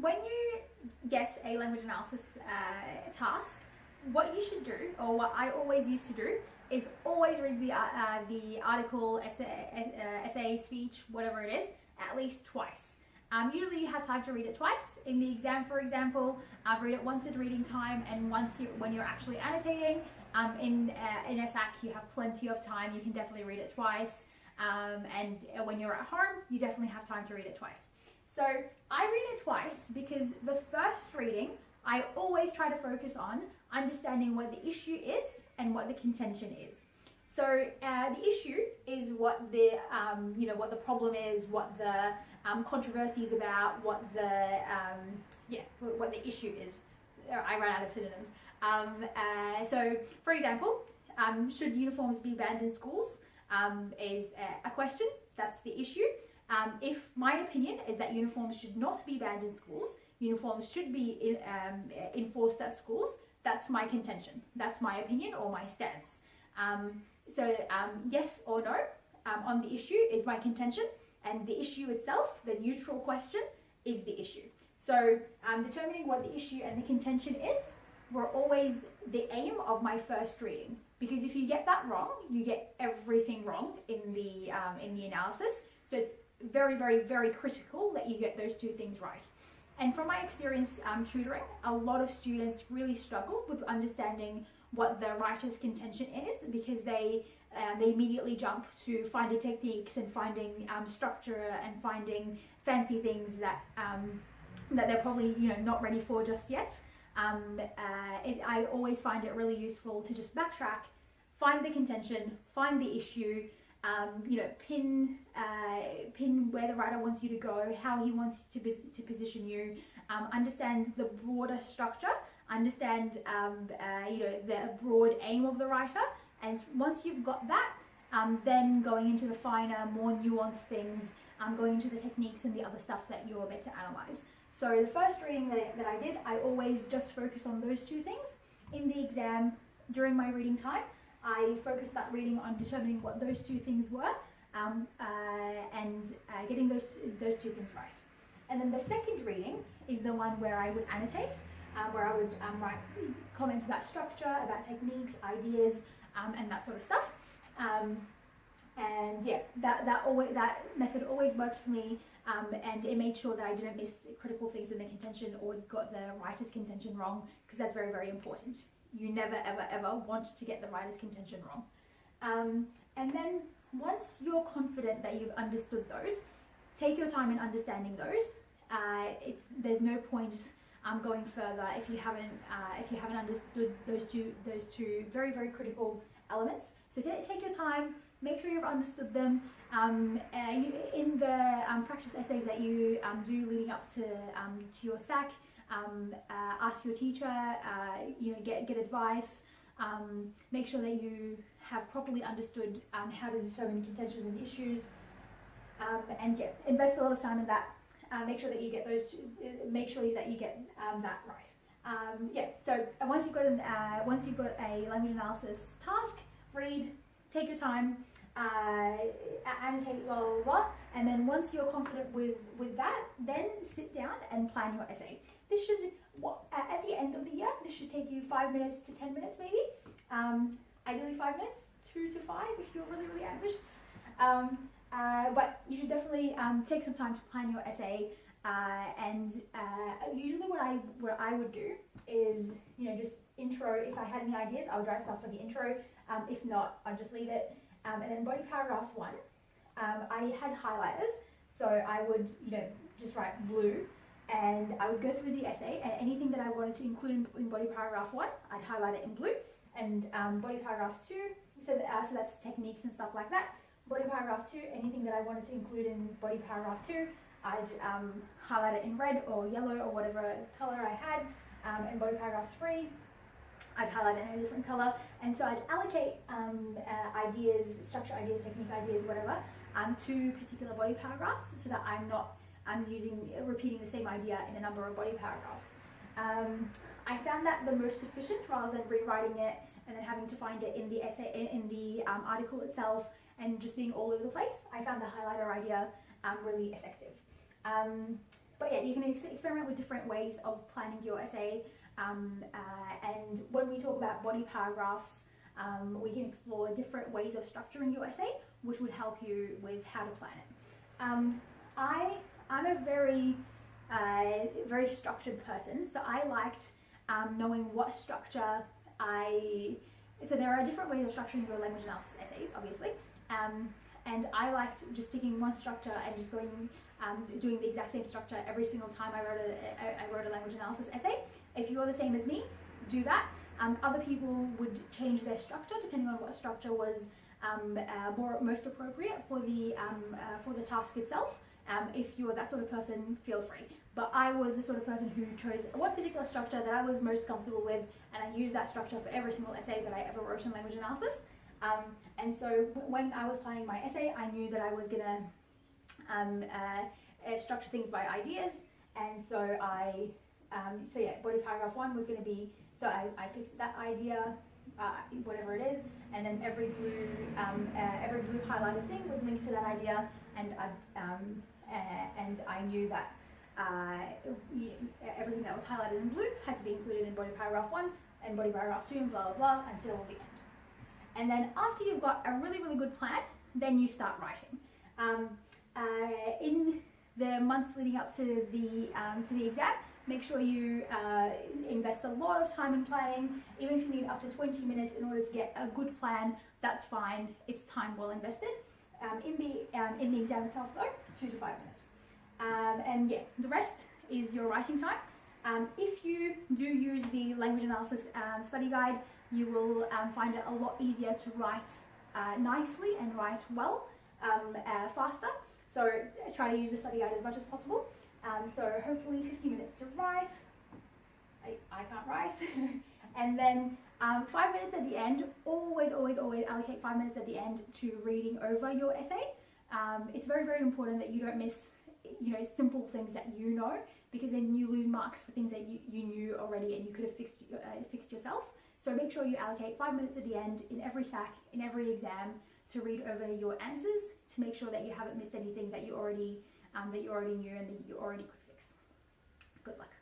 when you get a language analysis task, what you should do, or what I always used to do, is always read the article, essay, speech, whatever it is, at least twice. Usually you have time to read it twice. In the exam, for example, read it once at reading time and once when you're actually annotating. In a SAC, you have plenty of time. You can definitely read it twice. And when you're at home, you definitely have time to read it twice. So I read it twice because the first reading, I always try to focus on understanding what the issue is and what the contention is. So the issue is what the what the problem is, what the controversy is about, what the what the issue is. I ran out of synonyms. So for example, should uniforms be banned in schools? Is a question. That's the issue. If my opinion is that uniforms should not be banned in schools, uniforms should be enforced at schools, that's my contention. That's my opinion or my stance. Yes or no on the issue is my contention, and the issue itself, the neutral question, is the issue. So determining what the issue and the contention is were always the aim of my first reading, because if you get that wrong, you get everything wrong in the analysis. So it's very, very, very critical that you get those two things right. And from my experience tutoring, a lot of students really struggle with understanding what the writer's contention is, because they immediately jump to finding techniques and finding structure and finding fancy things that they're probably not ready for just yet. I always find it really useful to just backtrack, find the contention, find the issue, pin where the writer wants you to go, how he wants to position you, understand the broader structure, understand the broad aim of the writer, and once you've got that, then going into the finer, more nuanced things, going into the techniques and the other stuff that you're meant to analyze. So the first reading that I did, I always just focus on those two things. In the exam, during my reading time, I focused that reading on determining what those two things were, and getting those two things right. And then the second reading is the one where I would annotate, where I would write comments about structure, about techniques, ideas, and that sort of stuff. And yeah, that method always worked for me, and it made sure that I didn't miss critical things in the contention or got the writer's contention wrong, because that's very, very important. You never, ever, ever want to get the writer's contention wrong. And then once you're confident that you've understood those, take your time in understanding those. There's no point going further if you haven't understood those two very, very critical elements. So take your time, make sure you've understood them. In the practice essays that you do leading up to your SAC, ask your teacher, get advice, make sure that you have properly understood how to determine contentions and issues, and yeah, invest a lot of time in that. Make sure that you get that right. Yeah. So once you've got a language analysis task, read, take your time, annotate, blah, blah, blah, and then once you're confident with that, then sit down and plan your essay. This should, at the end of the year, this should take you 5 minutes to 10 minutes maybe. Ideally 5 minutes, 2 to 5 if you're really, really ambitious. But you should definitely take some time to plan your essay. And usually what I would do is, just intro. If I had any ideas, I would write stuff for the intro. If not, I'd just leave it. And then body paragraph 1, I had highlighters, so I would, just write blue, and I would go through the essay, and anything that I wanted to include in body paragraph 1, I'd highlight it in blue, and body paragraph 2, so that's techniques and stuff like that. Body paragraph 2, anything that I wanted to include in body paragraph 2, I'd highlight it in red or yellow or whatever color I had, and body paragraph 3, I'd highlight it in a different color, and so I'd allocate ideas, structure ideas, technique ideas, whatever, to particular body paragraphs, so that I'm not repeating the same idea in a number of body paragraphs. I found that the most efficient, rather than rewriting it and then having to find it in the essay, in the article itself, and just being all over the place. I found the highlighter idea really effective. But yeah, you can experiment with different ways of planning your essay. And when we talk about body paragraphs, we can explore different ways of structuring your essay, which would help you with how to plan it. I'm a very structured person, so I liked knowing what structure so there are different ways of structuring your language analysis essays, obviously, and I liked just picking one structure and just going doing the exact same structure every single time I wrote a language analysis essay. If you're the same as me, do that. Other people would change their structure depending on what structure was most appropriate for the task itself. If you're that sort of person, feel free. But I was the sort of person who chose one particular structure that I was most comfortable with, and I used that structure for every single essay that I ever wrote in language analysis. And so when I was planning my essay, I knew that I was gonna structure things by ideas, and so body paragraph 1 was gonna be, so I picked that idea, whatever it is, and then every blue highlighted thing would link to that idea, and I knew that everything that was highlighted in blue had to be included in body paragraph 1 and body paragraph 2 and blah blah blah until the end. And then after you've got a really good plan, then you start writing. In the months leading up to the exam, make sure you invest a lot of time in planning. Even if you need up to 20 minutes in order to get a good plan, that's fine. It's time well invested. In the exam itself though, 2 to 5 minutes. And yeah, the rest is your writing time. If you do use the language analysis study guide, you will find it a lot easier to write nicely and write well, faster. So try to use the study guide as much as possible. So hopefully 50 minutes to write. I can't write. And then 5 minutes at the end. Always allocate 5 minutes at the end to reading over your essay. It's very important that you don't miss, simple things that you know, because then you lose marks for things that you knew already and you could have fixed yourself. So make sure you allocate 5 minutes at the end in every SAC, in every exam, to read over your answers to make sure that you haven't missed anything that you already knew and that you already could fix. Good luck.